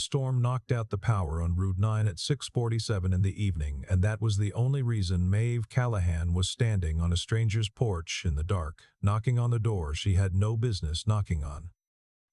Storm knocked out the power on Route 9 at 6:47 in the evening, and that was the only reason Maeve Callahan was standing on a stranger's porch in the dark, knocking on the door she had no business knocking on.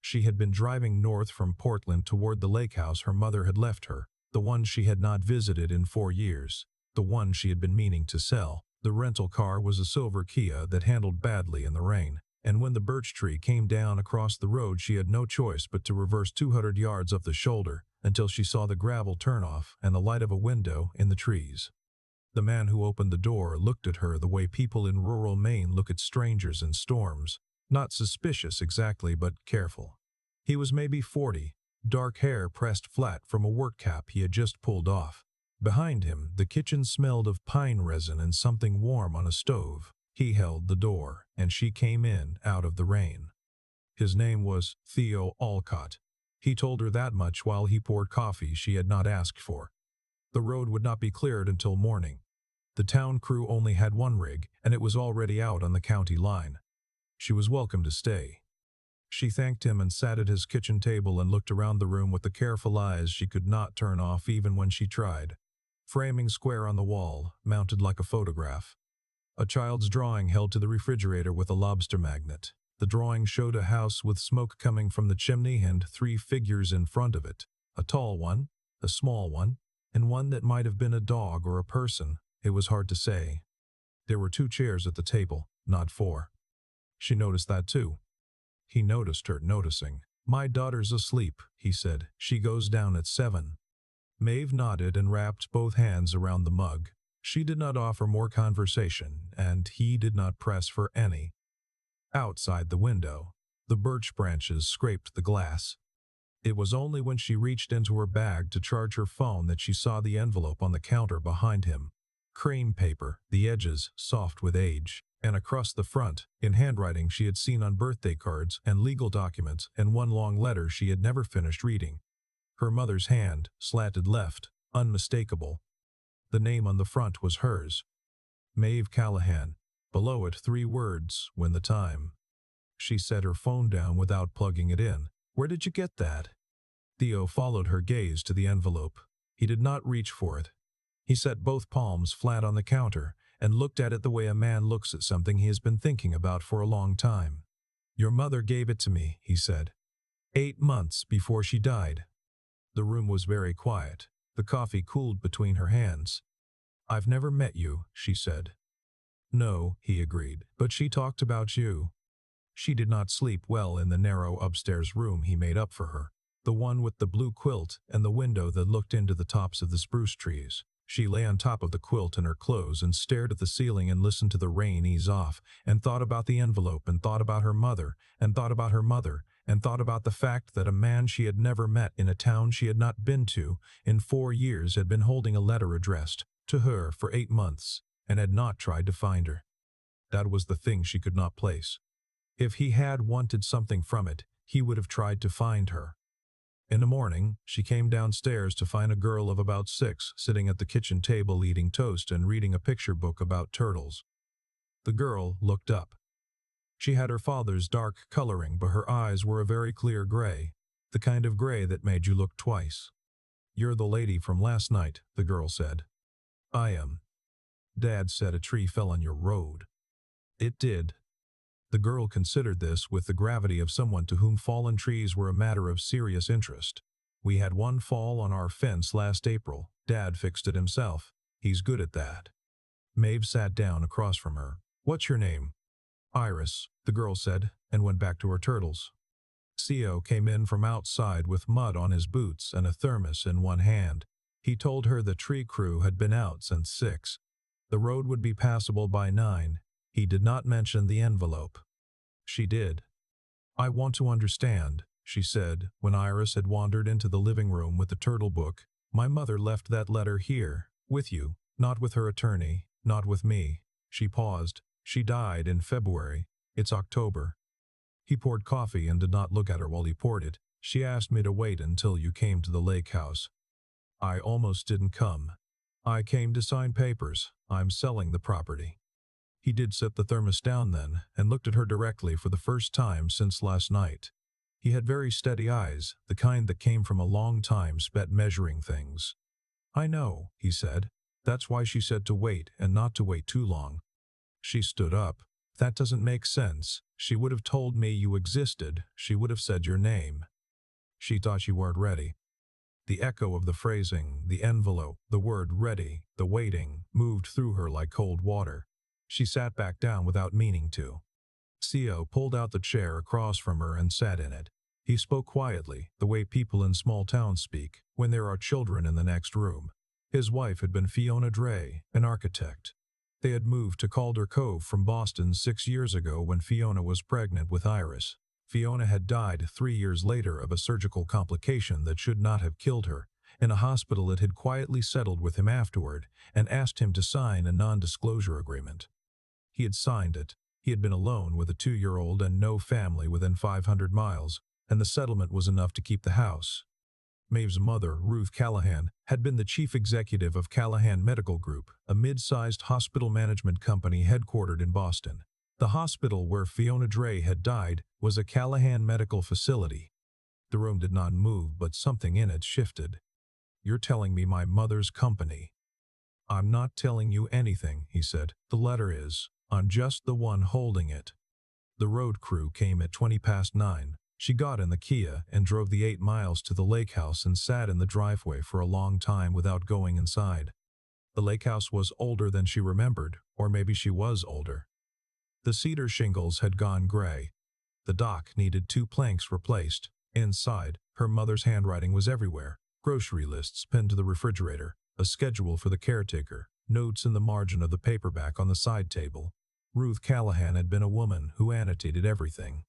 She had been driving north from Portland toward the lake house her mother had left her, the one she had not visited in 4 years, the one she had been meaning to sell. The rental car was a silver Kia that handled badly in the rain, and when the birch tree came down across the road she had no choice but to reverse 200 yards up the shoulder until she saw the gravel turn off and the light of a window in the trees. The man who opened the door looked at her the way people in rural Maine look at strangers in storms, not suspicious exactly but careful. He was maybe 40, dark hair pressed flat from a work cap he had just pulled off. Behind him, the kitchen smelled of pine resin and something warm on a stove. He held the door, and she came in out of the rain. His name was Theo Alcott. He told her that much while he poured coffee she had not asked for. The road would not be cleared until morning. The town crew only had one rig, and it was already out on the county line. She was welcome to stay. She thanked him and sat at his kitchen table and looked around the room with the careful eyes she could not turn off even when she tried. Framing square on the wall, mounted like a photograph. A child's drawing held to the refrigerator with a lobster magnet. The drawing showed a house with smoke coming from the chimney and 3 figures in front of it. A tall one, a small one, and one that might have been a dog or a person. It was hard to say. There were 2 chairs at the table, not 4. She noticed that too. He noticed her noticing. "My daughter's asleep," he said. "She goes down at 7. Maeve nodded and wrapped both hands around the mug. She did not offer more conversation, and he did not press for any. Outside the window, the birch branches scraped the glass. It was only when she reached into her bag to charge her phone that she saw the envelope on the counter behind him. Cream paper, the edges soft with age, and across the front, in handwriting she had seen on birthday cards and legal documents and one long letter she had never finished reading. Her mother's hand, slanted left, unmistakable. The name on the front was hers. Maeve Callahan. Below it 3 words, "When the time." She set her phone down without plugging it in. "Where did you get that?" Theo followed her gaze to the envelope. He did not reach for it. He set both palms flat on the counter and looked at it the way a man looks at something he has been thinking about for a long time. "Your mother gave it to me," he said. 8 months before she died. The room was very quiet. The coffee cooled between her hands. "I've never met you," she said. "No," he agreed, "but she talked about you." She did not sleep well in the narrow upstairs room he made up for her, the one with the blue quilt and the window that looked into the tops of the spruce trees. She lay on top of the quilt in her clothes and stared at the ceiling and listened to the rain ease off, and thought about the envelope and thought about her mother, and thought about her mother, and thought about the fact that a man she had never met in a town she had not been to in 4 years had been holding a letter addressed to her for 8 months and had not tried to find her. That was the thing she could not place. If he had wanted something from it, he would have tried to find her. In the morning, she came downstairs to find a girl of about 6 sitting at the kitchen table eating toast and reading a picture book about turtles. The girl looked up. She had her father's dark coloring, but her eyes were a very clear gray, the kind of gray that made you look twice. "You're the lady from last night," the girl said. "I am." "Dad said a tree fell on your road." "It did." The girl considered this with the gravity of someone to whom fallen trees were a matter of serious interest. "We had one fall on our fence last April. Dad fixed it himself. He's good at that." Maeve sat down across from her. "What's your name?" "Heiress," the girl said, and went back to her turtles. Theo came in from outside with mud on his boots and a thermos in one hand. He told her the tree crew had been out since 6. The road would be passable by 9. He did not mention the envelope. She did. "I want to understand," she said, when Heiress had wandered into the living room with the turtle book. "My mother left that letter here, with you, not with her attorney, not with me." She paused. "She died in February. It's October." He poured coffee and did not look at her while he poured it. "She asked me to wait until you came to the lake house. I almost didn't come. I came to sign papers. I'm selling the property." He did set the thermos down then, and looked at her directly for the first time since last night. He had very steady eyes, the kind that came from a long time spent measuring things. "I know," he said. "That's why she said to wait and not to wait too long." She stood up. "That doesn't make sense. She would have told me you existed. She would have said your name." She thought you weren't ready. The echo of the phrasing, the envelope, the word ready, the waiting, moved through her like cold water. She sat back down without meaning to. Theo pulled out the chair across from her and sat in it. He spoke quietly, the way people in small towns speak, when there are children in the next room. His wife had been Fiona Dray, an architect. They had moved to Calder Cove from Boston 6 years ago when Fiona was pregnant with Heiress. Fiona had died 3 years later of a surgical complication that should not have killed her. In a hospital it had quietly settled with him afterward and asked him to sign a non-disclosure agreement. He had signed it. He had been alone with a 2-year-old and no family within 500 miles, and the settlement was enough to keep the house. Maeve's mother, Ruth Callahan, had been the chief executive of Callahan Medical Group, a mid-sized hospital management company headquartered in Boston. The hospital where Fiona Dray had died was a Callahan medical facility. The room did not move, but something in it shifted. "You're telling me my mother's company?" "I'm not telling you anything," he said. "The letter is. I'm just the one holding it." The road crew came at 9:20. She got in the Kia and drove the 8 miles to the lake house and sat in the driveway for a long time without going inside. The lake house was older than she remembered, or maybe she was older. The cedar shingles had gone gray. The dock needed 2 planks replaced. Inside, her mother's handwriting was everywhere. Grocery lists pinned to the refrigerator, a schedule for the caretaker, notes in the margin of the paperback on the side table. Ruth Callahan had been a woman who annotated everything.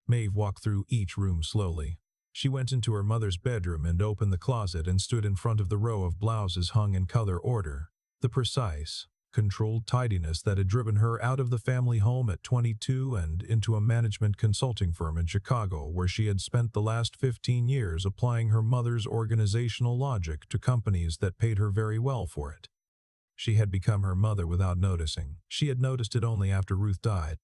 Maeve walked through each room slowly. She went into her mother's bedroom and opened the closet and stood in front of the row of blouses hung in color order. The precise, controlled tidiness that had driven her out of the family home at 22 and into a management consulting firm in Chicago where she had spent the last 15 years applying her mother's organizational logic to companies that paid her very well for it. She had become her mother without noticing. She had noticed it only after Ruth died.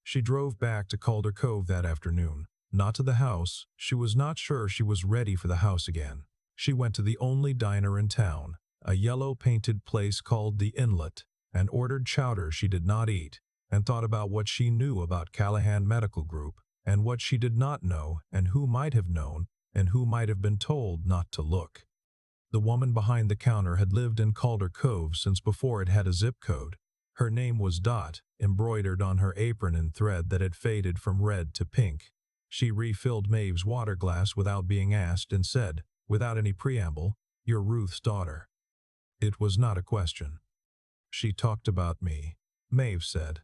She drove back to Calder Cove that afternoon. Not to the house. She was not sure she was ready for the house again. She went to the only diner in town, a yellow-painted place called the Inlet, and ordered chowder she did not eat, and thought about what she knew about Callahan Medical Group, and what she did not know, and who might have known, and who might have been told not to look. The woman behind the counter had lived in Calder Cove since before it had a zip code. Her name was Dot, embroidered on her apron in thread that had faded from red to pink. She refilled Maeve's water glass without being asked and said, without any preamble, "You're Ruth's daughter." It was not a question. "She talked about me," Maeve said.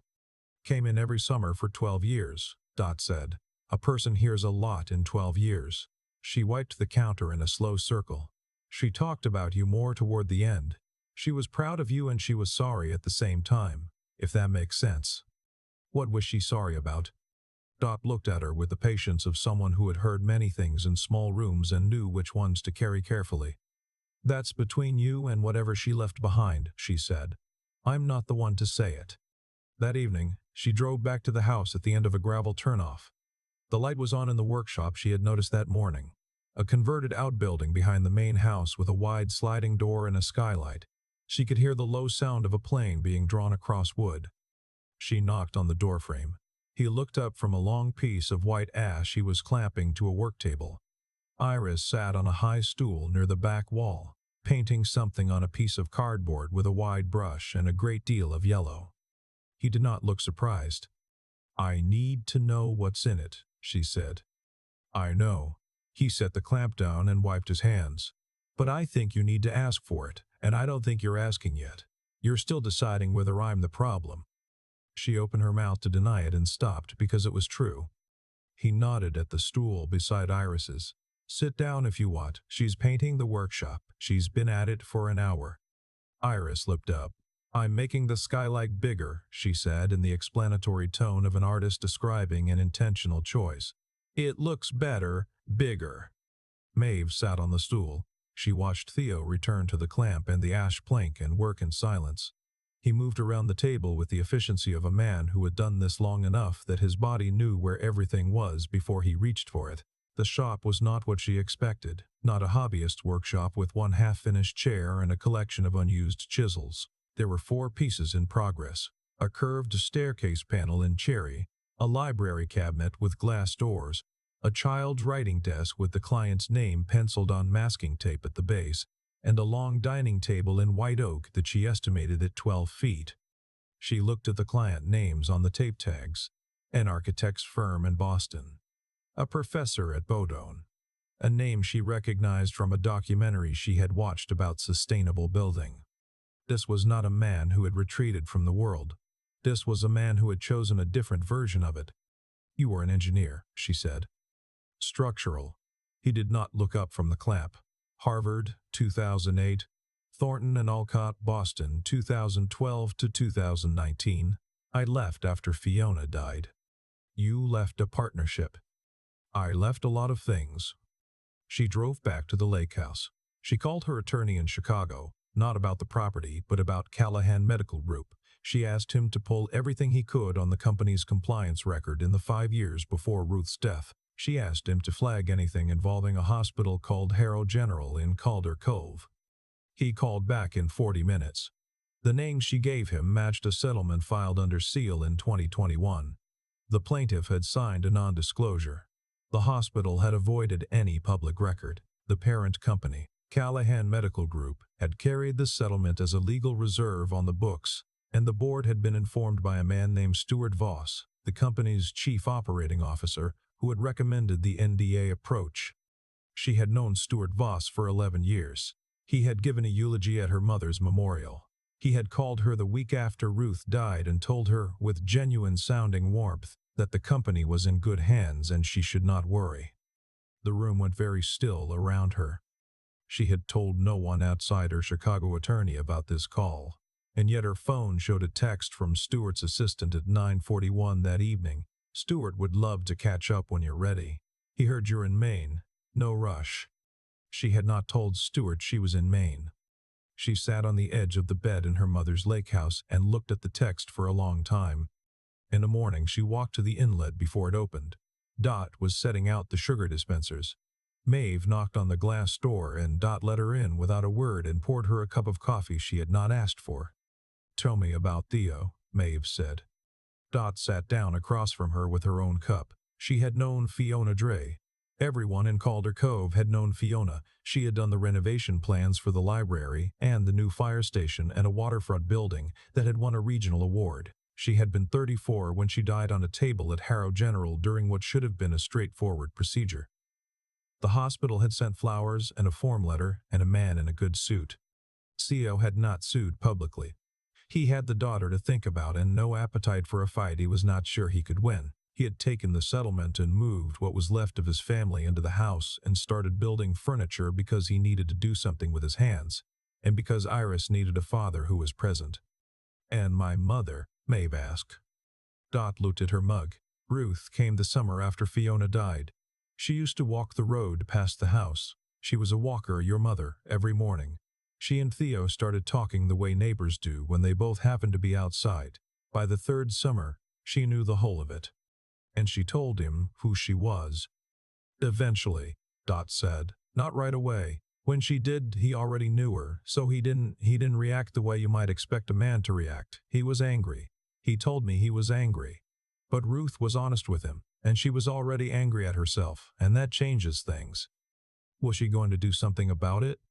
"Came in every summer for 12 years, Dot said. "A person hears a lot in 12 years. She wiped the counter in a slow circle. "She talked about you more toward the end. She was proud of you and she was sorry at the same time, if that makes sense." "What was she sorry about?" Dot looked at her with the patience of someone who had heard many things in small rooms and knew which ones to carry carefully. "That's between you and whatever she left behind," she said. "I'm not the one to say it." That evening, she drove back to the house at the end of a gravel turnoff. The light was on in the workshop she had noticed that morning, a converted outbuilding behind the main house with a wide sliding door and a skylight. She could hear the low sound of a plane being drawn across wood. She knocked on the doorframe. He looked up from a long piece of white ash he was clamping to a work table. Heiress sat on a high stool near the back wall, painting something on a piece of cardboard with a wide brush and a great deal of yellow. He did not look surprised. "I need to know what's in it," she said. "I know." He set the clamp down and wiped his hands. "But I think you need to ask for it, and I don't think you're asking yet. You're still deciding whether I'm the problem." She opened her mouth to deny it and stopped because it was true. He nodded at the stool beside Iris's. "Sit down if you want. She's painting the workshop. She's been at it for an hour." Iris looked up. "I'm making the skylight bigger," she said in the explanatory tone of an artist describing an intentional choice. "It looks better, bigger." Maeve sat on the stool. She watched Theo return to the clamp and the ash plank and work in silence. He moved around the table with the efficiency of a man who had done this long enough that his body knew where everything was before he reached for it. The shop was not what she expected, not a hobbyist workshop with one half-finished chair and a collection of unused chisels. There were 4 pieces in progress: a curved staircase panel in cherry, a library cabinet with glass doors, a child's writing desk with the client's name penciled on masking tape at the base, and a long dining table in white oak that she estimated at 12 feet. She looked at the client names on the tape tags: an architect's firm in Boston, a professor at Bodone, a name she recognized from a documentary she had watched about sustainable building. This was not a man who had retreated from the world. This was a man who had chosen a different version of it. "You are an engineer," she said. "Structural." He did not look up from the clamp. "Harvard, 2008. Thornton and Alcott, Boston, 2012 to 2019. I left after Fiona died." "You left a partnership." "I left a lot of things." She drove back to the lake house. She called her attorney in Chicago, not about the property, but about Callahan Medical Group. She asked him to pull everything he could on the company's compliance record in the 5 years before Ruth's death. She asked him to flag anything involving a hospital called Harrow General in Calder Cove. He called back in 40 minutes. The name she gave him matched a settlement filed under seal in 2021. The plaintiff had signed a non-disclosure. The hospital had avoided any public record. The parent company, Callahan Medical Group, had carried the settlement as a legal reserve on the books, and the board had been informed by a man named Stuart Voss, the company's chief operating officer, who had recommended the NDA approach. She had known Stuart Voss for 11 years. He had given a eulogy at her mother's memorial. He had called her the week after Ruth died and told her, with genuine-sounding warmth, that the company was in good hands and she should not worry. The room went very still around her. She had told no one outside her Chicago attorney about this call, and yet her phone showed a text from Stuart's assistant at 9:41 that evening. "Stuart would love to catch up when you're ready. He heard you're in Maine. No rush." She had not told Stuart she was in Maine. She sat on the edge of the bed in her mother's lake house and looked at the text for a long time. In the morning, she walked to the inlet before it opened. Dot was setting out the sugar dispensers. Maeve knocked on the glass door and Dot let her in without a word and poured her a cup of coffee she had not asked for. "Tell me about Theo," Maeve said. Dot sat down across from her with her own cup. She had known Fiona Dre. Everyone in Calder Cove had known Fiona. She had done the renovation plans for the library and the new fire station and a waterfront building that had won a regional award. She had been 34 when she died on a table at Harrow General during what should have been a straightforward procedure. The hospital had sent flowers and a form letter and a man in a good suit. Theo had not sued publicly. He had the daughter to think about and no appetite for a fight he was not sure he could win. He had taken the settlement and moved what was left of his family into the house and started building furniture because he needed to do something with his hands, and because Heiress needed a father who was present. "And my mother?" Maeve asked. Dot looked at her mug. "Ruth came the summer after Fiona died. She used to walk the road past the house. She was a walker, your mother, every morning. She and Theo started talking the way neighbors do when they both happen to be outside. By the 3rd summer, she knew the whole of it. And she told him who she was." "Eventually," Dot said. "Not right away. When she did, he already knew her, so he didn't react the way you might expect a man to react. He was angry. He told me he was angry. But Ruth was honest with him, and she was already angry at herself, and that changes things." "Was she going to do something about it?"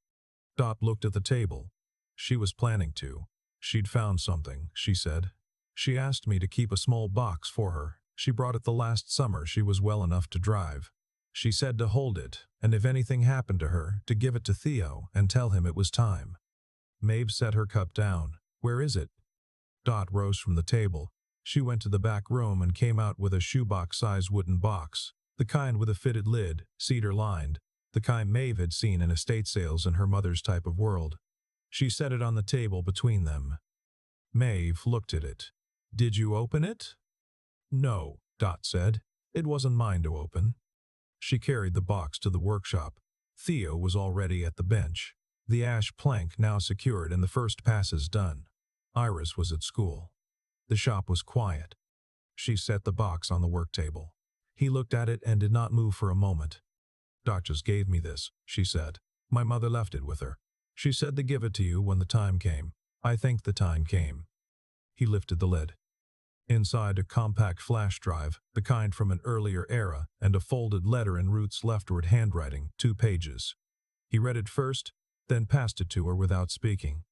Dot looked at the table. She was planning to. "She'd found something," she said. "She asked me to keep a small box for her. She brought it the last summer she was well enough to drive. She said to hold it, and if anything happened to her, to give it to Theo and tell him it was time." Maeve set her cup down. "Where is it?" Dot rose from the table. She went to the back room and came out with a shoebox-sized wooden box, the kind with a fitted lid, cedar-lined, the kind Maeve had seen in estate sales in her mother's type of world. She set it on the table between them. Maeve looked at it. "Did you open it?" "No," Dot said. "It wasn't mine to open." She carried the box to the workshop. Theo was already at the bench, the ash plank now secured and the first passes done. Iris was at school. The shop was quiet. She set the box on the work table. He looked at it and did not move for a moment. "Doctors gave me this," she said. "My mother left it with her. She said to give it to you when the time came. I think the time came." He lifted the lid. Inside, a compact flash drive, the kind from an earlier era, and a folded letter in Ruth's leftward handwriting, 2 pages. He read it first, then passed it to her without speaking.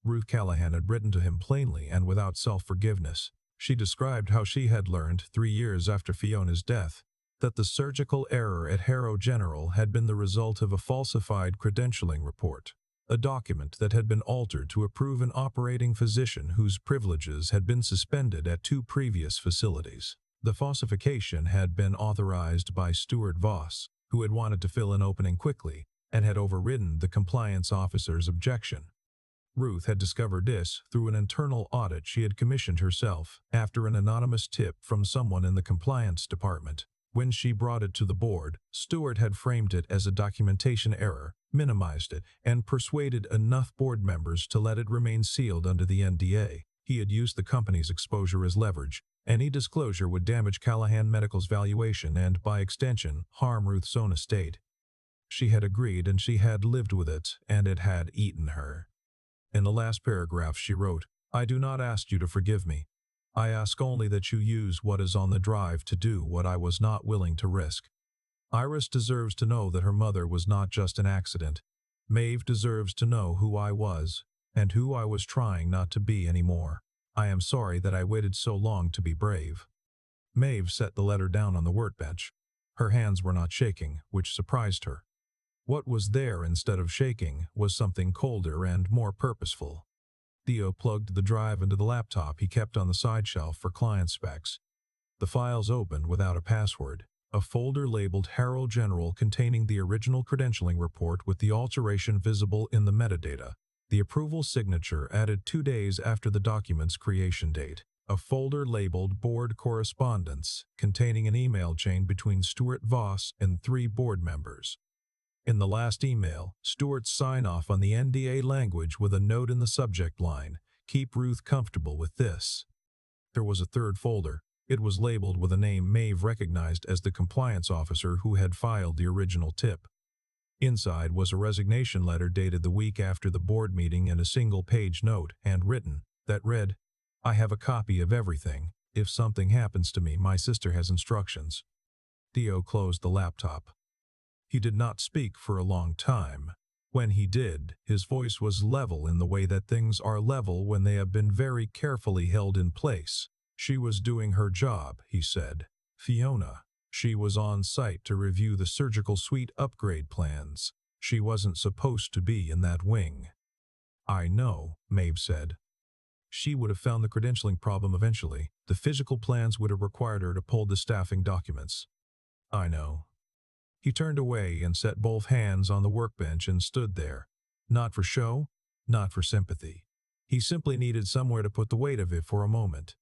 Ruth Callahan had written to him plainly and without self-forgiveness. She described how she had learned, 3 years after Fiona's death, that the surgical error at Harrow General had been the result of a falsified credentialing report, a document that had been altered to approve an operating physician whose privileges had been suspended at 2 previous facilities. The falsification had been authorized by Stuart Voss, who had wanted to fill an opening quickly and had overridden the compliance officer's objection. Ruth had discovered this through an internal audit she had commissioned herself after an anonymous tip from someone in the compliance department. When she brought it to the board, Stuart had framed it as a documentation error, minimized it, and persuaded enough board members to let it remain sealed under the NDA. He had used the company's exposure as leverage. Any disclosure would damage Callahan Medical's valuation and, by extension, harm Ruth's own estate. She had agreed, and she had lived with it, and it had eaten her. In the last paragraph she wrote, "I do not ask you to forgive me. I ask only that you use what is on the drive to do what I was not willing to risk. Iris deserves to know that her mother was not just an accident. Maeve deserves to know who I was, and who I was trying not to be anymore. I am sorry that I waited so long to be brave." Maeve set the letter down on the workbench. Her hands were not shaking, which surprised her. What was there instead of shaking was something colder and more purposeful. Theo plugged the drive into the laptop he kept on the side shelf for client specs. The files opened without a password. A folder labeled Harrow General containing the original credentialing report with the alteration visible in the metadata. The approval signature added 2 days after the document's creation date. A folder labeled Board Correspondence containing an email chain between Stuart Voss and 3 board members. In the last email, Stuart's sign-off on the NDA language with a note in the subject line, "Keep Ruth comfortable with this." There was a third folder. It was labeled with a name Maeve recognized as the compliance officer who had filed the original tip. Inside was a resignation letter dated the week after the board meeting and a single-page note, handwritten, that read, "I have a copy of everything. If something happens to me, my sister has instructions." Theo closed the laptop. He did not speak for a long time. When he did, his voice was level in the way that things are level when they have been very carefully held in place. "She was doing her job," he said. "Fiona. She was on site to review the surgical suite upgrade plans. She wasn't supposed to be in that wing." "I know," Maeve said. "She would have found the credentialing problem eventually. The physical plans would have required her to pull the staffing documents." "I know." He turned away and set both hands on the workbench and stood there. Not for show, not for sympathy. He simply needed somewhere to put the weight of it for a moment.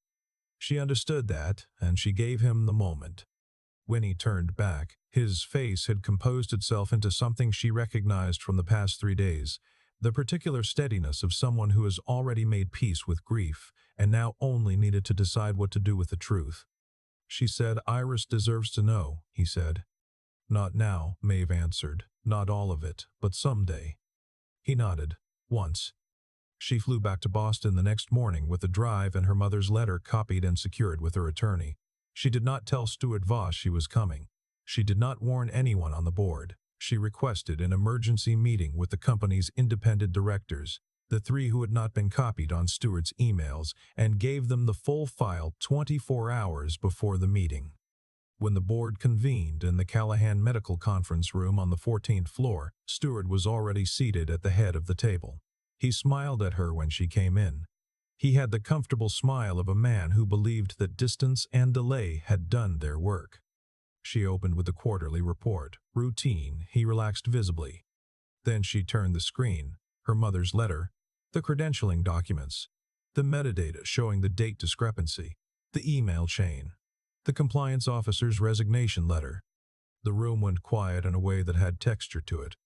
She understood that, and she gave him the moment. When he turned back, his face had composed itself into something she recognized from the past 3 days, the particular steadiness of someone who has already made peace with grief and now only needed to decide what to do with the truth. She said, "Iris deserves to know," he said. "Not now," Maeve answered. "Not all of it, but someday." He nodded. "Once." She flew back to Boston the next morning with the drive and her mother's letter copied and secured with her attorney. She did not tell Stuart Voss she was coming. She did not warn anyone on the board. She requested an emergency meeting with the company's independent directors, the 3 who had not been copied on Stuart's emails, and gave them the full file 24 hours before the meeting. When the board convened in the Callahan Medical Conference Room on the 14th floor, Stuart was already seated at the head of the table. He smiled at her when she came in. He had the comfortable smile of a man who believed that distance and delay had done their work. She opened with the quarterly report. Routine, he relaxed visibly. Then she turned the screen, her mother's letter, the credentialing documents, the metadata showing the date discrepancy, the email chain, the compliance officer's resignation letter. The room went quiet in a way that had texture to it.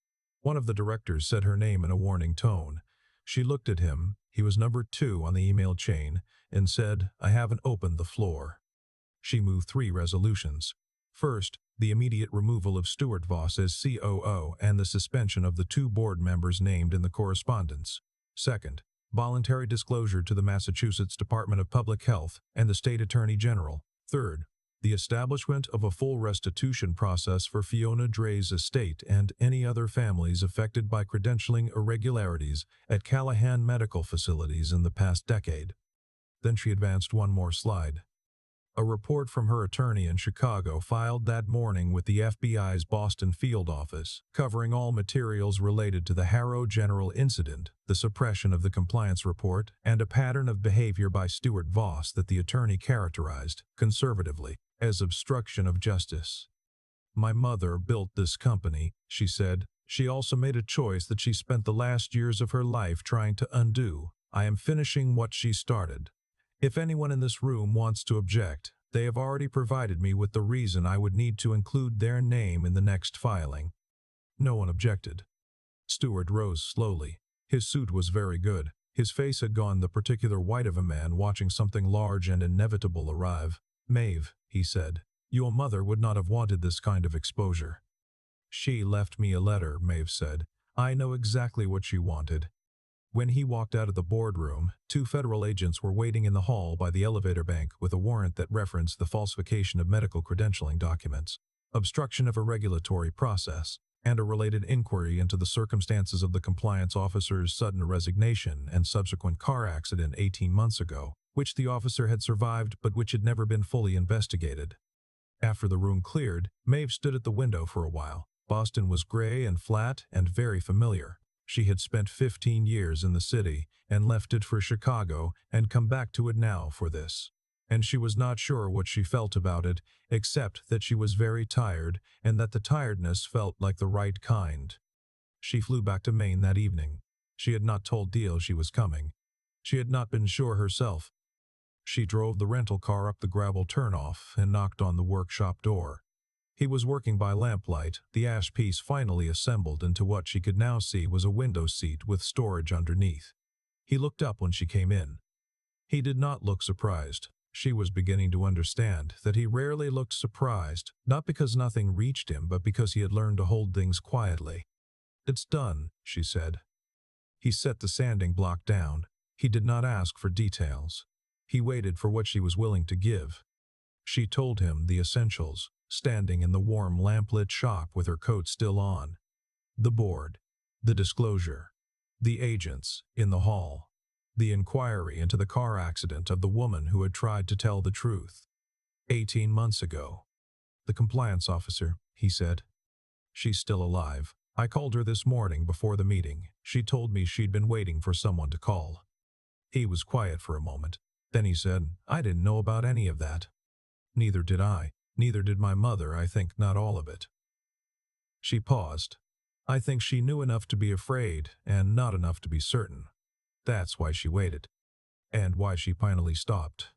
One of the directors said her name in a warning tone. She looked at him, he was number 2 on the email chain, and said, "I haven't opened the floor." She moved 3 resolutions. First, the immediate removal of Stuart Voss as COO and the suspension of the 2 board members named in the correspondence. Second, voluntary disclosure to the Massachusetts Department of Public Health and the State Attorney General. Third, the establishment of a full restitution process for Fiona Dre's estate and any other families affected by credentialing irregularities at Callahan medical facilities in the past decade. Then she advanced one more slide. A report from her attorney in Chicago filed that morning with the FBI's Boston field office, covering all materials related to the Harrow General incident, the suppression of the compliance report, and a pattern of behavior by Stuart Voss that the attorney characterized, conservatively, as obstruction of justice. "My mother built this company," she said. "She also made a choice that she spent the last years of her life trying to undo. I am finishing what she started. If anyone in this room wants to object, they have already provided me with the reason I would need to include their name in the next filing." No one objected. Stuart rose slowly. His suit was very good. His face had gone the particular white of a man watching something large and inevitable arrive. "Maeve," he said, "your mother would not have wanted this kind of exposure." "She left me a letter," Maeve said. "I know exactly what she wanted." When he walked out of the boardroom, 2 federal agents were waiting in the hall by the elevator bank with a warrant that referenced the falsification of medical credentialing documents, obstruction of a regulatory process, and a related inquiry into the circumstances of the compliance officer's sudden resignation and subsequent car accident 18 months ago, which the officer had survived but which had never been fully investigated. After the room cleared, Maeve stood at the window for a while. Boston was gray and flat and very familiar. She had spent 15 years in the city and left it for Chicago and come back to it now for this. And she was not sure what she felt about it, except that she was very tired and that the tiredness felt like the right kind. She flew back to Maine that evening. She had not told Deal she was coming. She had not been sure herself. She drove the rental car up the gravel turnoff and knocked on the workshop door. He was working by lamplight, the ash piece finally assembled into what she could now see was a window seat with storage underneath. He looked up when she came in. He did not look surprised. She was beginning to understand that he rarely looked surprised, not because nothing reached him, but because he had learned to hold things quietly. "It's done," she said. He set the sanding block down. He did not ask for details. He waited for what she was willing to give. She told him the essentials, standing in the warm lamplit shop with her coat still on. The board, the disclosure, the agents in the hall, the inquiry into the car accident of the woman who had tried to tell the truth. 18 months ago. "The compliance officer," he said. "She's still alive. I called her this morning before the meeting. She told me she'd been waiting for someone to call." He was quiet for a moment. Then he said, "I didn't know about any of that." "Neither did I. Neither did my mother, I think not all of it." She paused. "I think she knew enough to be afraid, and not enough to be certain. That's why she waited. And why she finally stopped."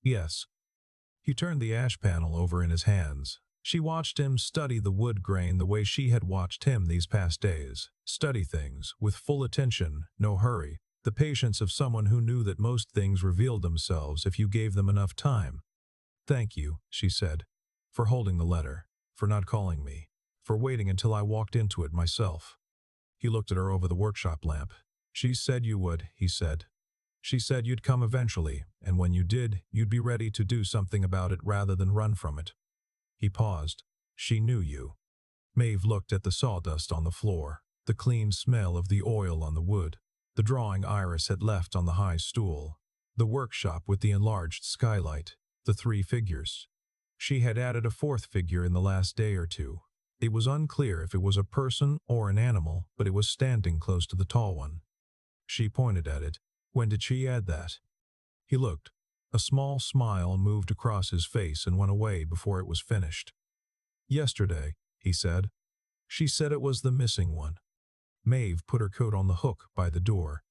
"Yes." He turned the ash panel over in his hands. She watched him study the wood grain the way she had watched him these past days. Study things, with full attention, no hurry. The patience of someone who knew that most things revealed themselves if you gave them enough time. "Thank you," she said, "for holding the letter, for not calling me, for waiting until I walked into it myself." He looked at her over the workshop lamp. "She said you would," he said. "She said you'd come eventually, and when you did, you'd be ready to do something about it rather than run from it." He paused. "She knew you." Maeve looked at the sawdust on the floor, the clean smell of the oil on the wood, the drawing Heiress had left on the high stool, the workshop with the enlarged skylight, the 3 figures. She had added a 4th figure in the last day or 2. It was unclear if it was a person or an animal, but it was standing close to the tall one. She pointed at it. "When did she add that?" He looked. A small smile moved across his face and went away before it was finished. "Yesterday," he said. "She said it was the missing one." Maeve put her coat on the hook by the door.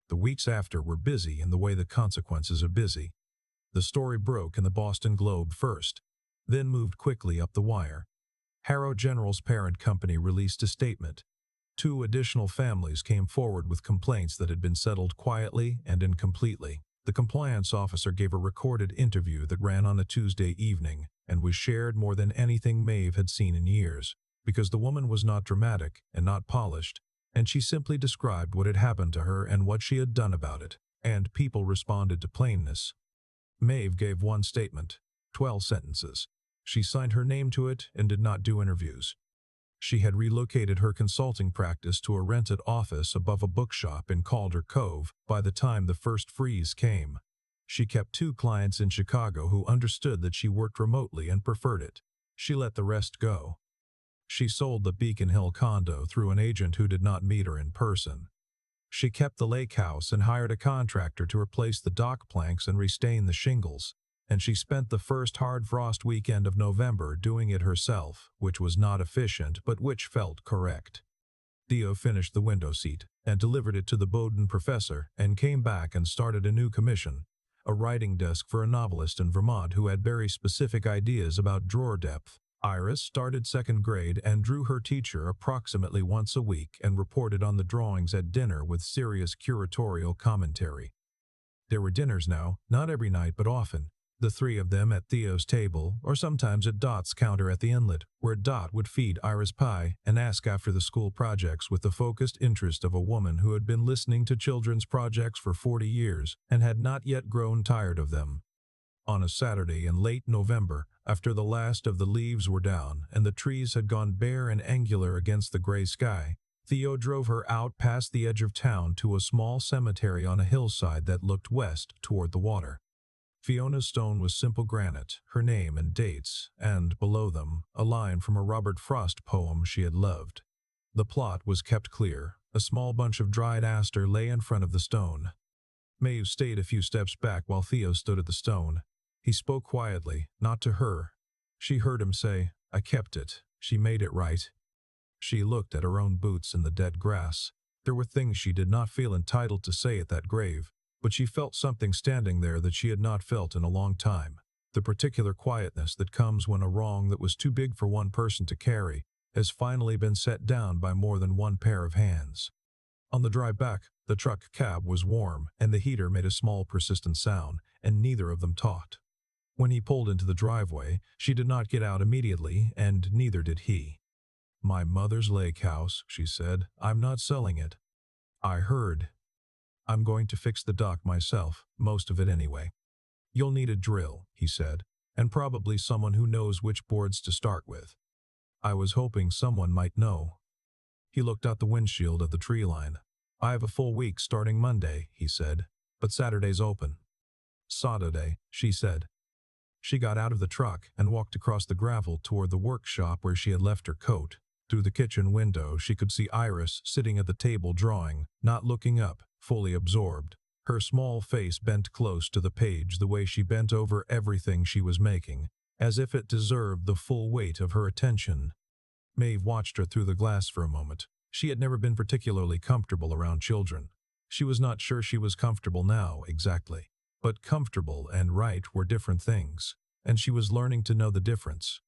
The weeks after were busy in the way the consequences are busy. The story broke in the Boston Globe first, then moved quickly up the wire. Harrow General's parent company released a statement. 2 additional families came forward with complaints that had been settled quietly and incompletely. The compliance officer gave a recorded interview that ran on a Tuesday evening and was shared more than anything Maeve had seen in years, because the woman was not dramatic and not polished, and she simply described what had happened to her and what she had done about it, and people responded to plainness. Maeve gave one statement, 12 sentences. She signed her name to it and did not do interviews. She had relocated her consulting practice to a rented office above a bookshop in Calder Cove by the time the first freeze came. She kept 2 clients in Chicago who understood that she worked remotely and preferred it. She let the rest go. She sold the Beacon Hill condo through an agent who did not meet her in person. She kept the lake house and hired a contractor to replace the dock planks and restain the shingles. And she spent the first hard frost weekend of November doing it herself, which was not efficient but which felt correct. Theo finished the window seat and delivered it to the Bowdoin professor and came back and started a new commission, a writing desk for a novelist in Vermont who had very specific ideas about drawer depth. Heiress started 2nd grade and drew her teacher approximately once a week and reported on the drawings at dinner with serious curatorial commentary. There were dinners now, not every night but often. The 3 of them at Theo's table, or sometimes at Dot's counter at the inlet, where Dot would feed Iris pie and ask after the school projects with the focused interest of a woman who had been listening to children's projects for 40 years and had not yet grown tired of them. On a Saturday in late November, after the last of the leaves were down and the trees had gone bare and angular against the gray sky, Theo drove her out past the edge of town to a small cemetery on a hillside that looked west toward the water. Fiona's stone was simple granite, her name and dates, and, below them, a line from a Robert Frost poem she had loved. The plot was kept clear. A small bunch of dried aster lay in front of the stone. Maeve stayed a few steps back while Theo stood at the stone. He spoke quietly, not to her. She heard him say, "I kept it. She made it right." She looked at her own boots in the dead grass. There were things she did not feel entitled to say at that grave, but she felt something standing there that she had not felt in a long time. The particular quietness that comes when a wrong that was too big for one person to carry has finally been set down by more than one pair of hands. On the drive back, the truck cab was warm, and the heater made a small persistent sound, and neither of them talked. When he pulled into the driveway, she did not get out immediately, and neither did he. "My mother's lake house," she said. "I'm not selling it." "I heard. I'm going to fix the dock myself, most of it anyway." "You'll need a drill," he said, "and probably someone who knows which boards to start with." "I was hoping someone might know." He looked out the windshield at the tree line. "I have a full week starting Monday," he said, "but Saturday's open." "Saturday," she said. She got out of the truck and walked across the gravel toward the workshop where she had left her coat. Through the kitchen window, she could see Iris sitting at the table drawing, not looking up, fully absorbed. Her small face bent close to the page the way she bent over everything she was making, as if it deserved the full weight of her attention. Maeve watched her through the glass for a moment. She had never been particularly comfortable around children. She was not sure she was comfortable now, exactly. But comfortable and right were different things, and she was learning to know the difference.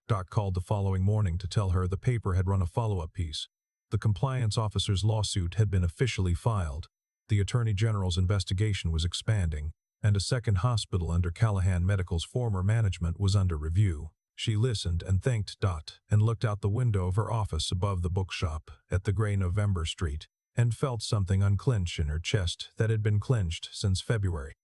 Doc called the following morning to tell her the paper had run a follow-up piece. The compliance officer's lawsuit had been officially filed. The Attorney General's investigation was expanding, and a second hospital under Callahan Medical's former management was under review. She listened and thanked Dot and looked out the window of her office above the bookshop at the gray November street and felt something unclench in her chest that had been clenched since February.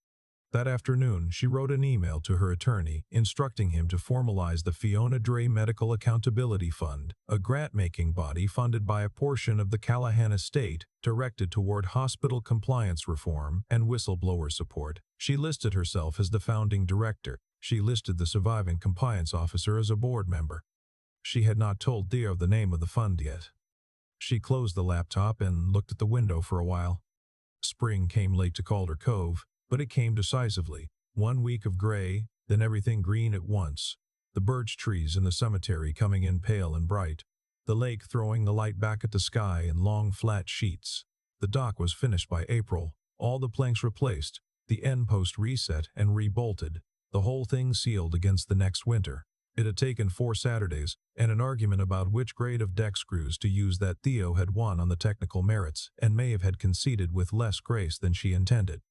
That afternoon, she wrote an email to her attorney instructing him to formalize the Fiona Dre Medical Accountability Fund, a grant-making body funded by a portion of the Callahan estate directed toward hospital compliance reform and whistleblower support. She listed herself as the founding director. She listed the surviving compliance officer as a board member. She had not told Theo the name of the fund yet. She closed the laptop and looked at the window for a while. Spring came late to Calder Cove, but it came decisively. 1 week of gray, then everything green at once. The birch trees in the cemetery coming in pale and bright. The lake throwing the light back at the sky in long flat sheets. The dock was finished by April, all the planks replaced, the end post reset and rebolted, the whole thing sealed against the next winter. It had taken 4 Saturdays, and an argument about which grade of deck screws to use that Theo had won on the technical merits, and Maeve had conceded with less grace than she intended.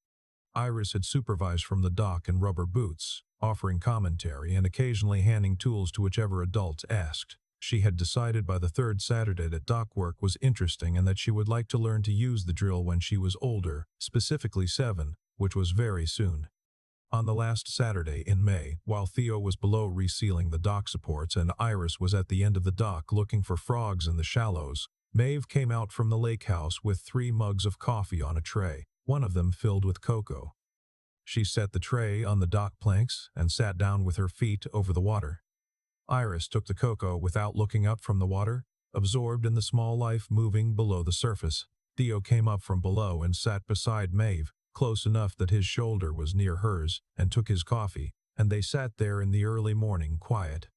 Iris had supervised from the dock in rubber boots, offering commentary and occasionally handing tools to whichever adult asked. She had decided by the 3rd Saturday that dock work was interesting and that she would like to learn to use the drill when she was older, specifically 7, which was very soon. On the last Saturday in May, while Theo was below resealing the dock supports and Iris was at the end of the dock looking for frogs in the shallows, Maeve came out from the lake house with 3 mugs of coffee on a tray, one of them filled with cocoa. She set the tray on the dock planks and sat down with her feet over the water. Iris took the cocoa without looking up from the water, absorbed in the small life moving below the surface. Theo came up from below and sat beside Maeve, close enough that his shoulder was near hers, and took his coffee, and they sat there in the early morning quiet.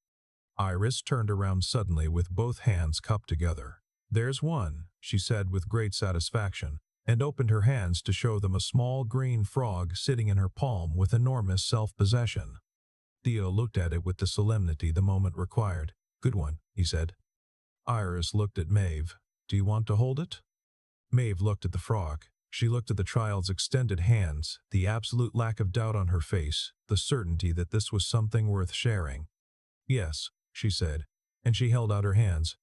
Iris turned around suddenly with both hands cupped together. "There's one," she said with great satisfaction, and opened her hands to show them a small green frog sitting in her palm with enormous self-possession. Theo looked at it with the solemnity the moment required. "Good one," he said. Iris looked at Maeve. "Do you want to hold it?" Maeve looked at the frog. She looked at the child's extended hands, the absolute lack of doubt on her face, the certainty that this was something worth sharing. "Yes," she said, and she held out her hands.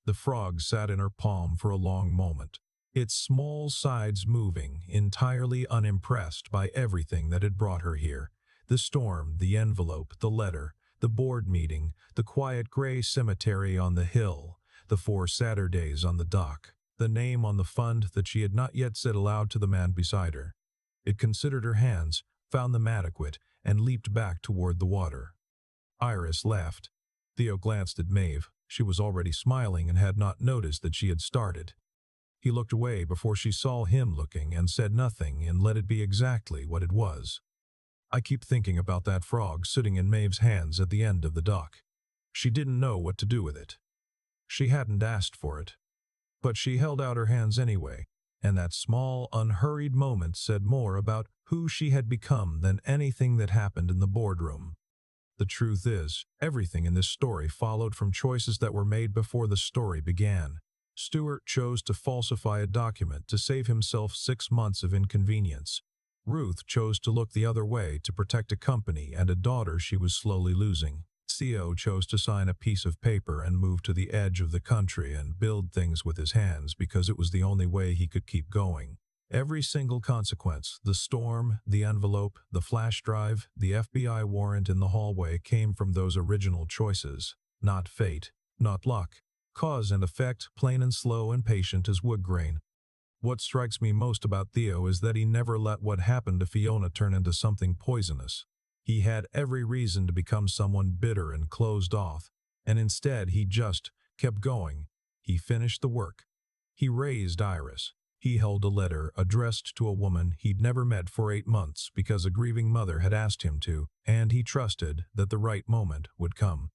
The frog sat in her palm for a long moment, its small sides moving, entirely unimpressed by everything that had brought her here. The storm, the envelope, the letter, the board meeting, the quiet gray cemetery on the hill, the 4 Saturdays on the dock, the name on the fund that she had not yet said aloud to the man beside her. It considered her hands, found them adequate, and leaped back toward the water. Iris laughed. Theo glanced at Maeve. She was already smiling and had not noticed that she had started. He looked away before she saw him looking and said nothing and let it be exactly what it was. "I keep thinking about that frog sitting in Maeve's hands at the end of the dock. She didn't know what to do with it. She hadn't asked for it. But she held out her hands anyway, and that small, unhurried moment said more about who she had become than anything that happened in the boardroom. The truth is, everything in this story followed from choices that were made before the story began. Stuart chose to falsify a document to save himself 6 months of inconvenience. Ruth chose to look the other way to protect a company and a daughter she was slowly losing. Theo chose to sign a piece of paper and move to the edge of the country and build things with his hands because it was the only way he could keep going. Every single consequence, the storm, the envelope, the flash drive, the FBI warrant in the hallway came from those original choices. Not fate, not luck. Cause and effect, plain and slow and patient as wood grain. What strikes me most about Theo is that he never let what happened to Fiona turn into something poisonous. He had every reason to become someone bitter and closed off, and instead he just kept going. He finished the work. He raised Iris. He held a letter addressed to a woman he'd never met for 8 months because a grieving mother had asked him to, and he trusted that the right moment would come.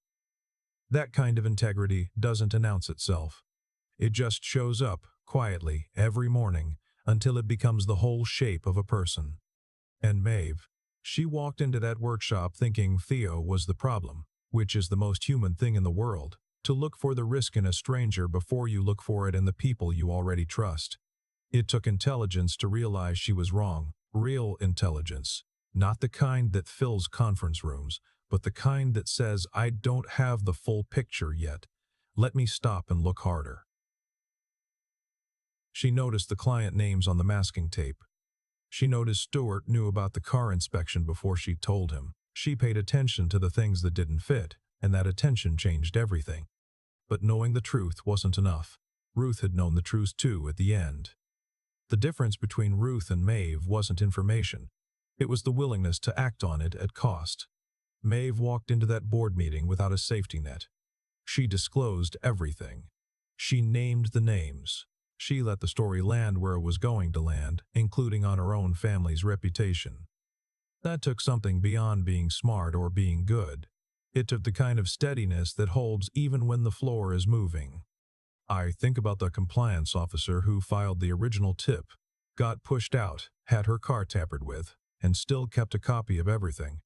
That kind of integrity doesn't announce itself. It just shows up, quietly, every morning, until it becomes the whole shape of a person. And Maeve, she walked into that workshop thinking Theo was the problem, which is the most human thing in the world, to look for the risk in a stranger before you look for it in the people you already trust. It took intelligence to realize she was wrong, real intelligence, not the kind that fills conference rooms, but the kind that says, "I don't have the full picture yet. Let me stop and look harder." She noticed the client names on the masking tape. She noticed Stuart knew about the car inspection before she told him. She paid attention to the things that didn't fit, and that attention changed everything. But knowing the truth wasn't enough. Ruth had known the truth too at the end. The difference between Ruth and Maeve wasn't information. It was the willingness to act on it at cost. Maeve walked into that board meeting without a safety net. She disclosed everything. She named the names. She let the story land where it was going to land, including on her own family's reputation. That took something beyond being smart or being good. It took the kind of steadiness that holds even when the floor is moving. I think about the compliance officer who filed the original tip, got pushed out, had her car tampered with, and still kept a copy of everything.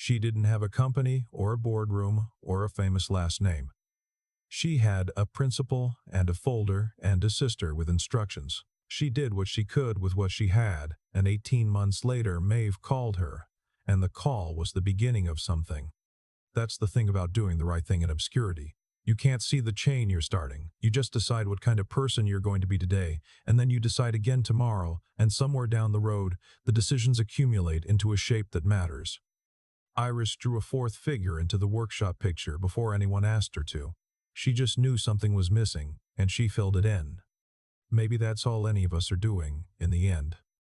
She didn't have a company or a boardroom or a famous last name. She had a principal and a folder and a sister with instructions. She did what she could with what she had, and 18 months later Maeve called her, and the call was the beginning of something. That's the thing about doing the right thing in obscurity. You can't see the chain you're starting. You just decide what kind of person you're going to be today, and then you decide again tomorrow, and somewhere down the road, the decisions accumulate into a shape that matters. Iris drew a fourth figure into the workshop picture before anyone asked her to. She just knew something was missing, and she filled it in. Maybe that's all any of us are doing, in the end.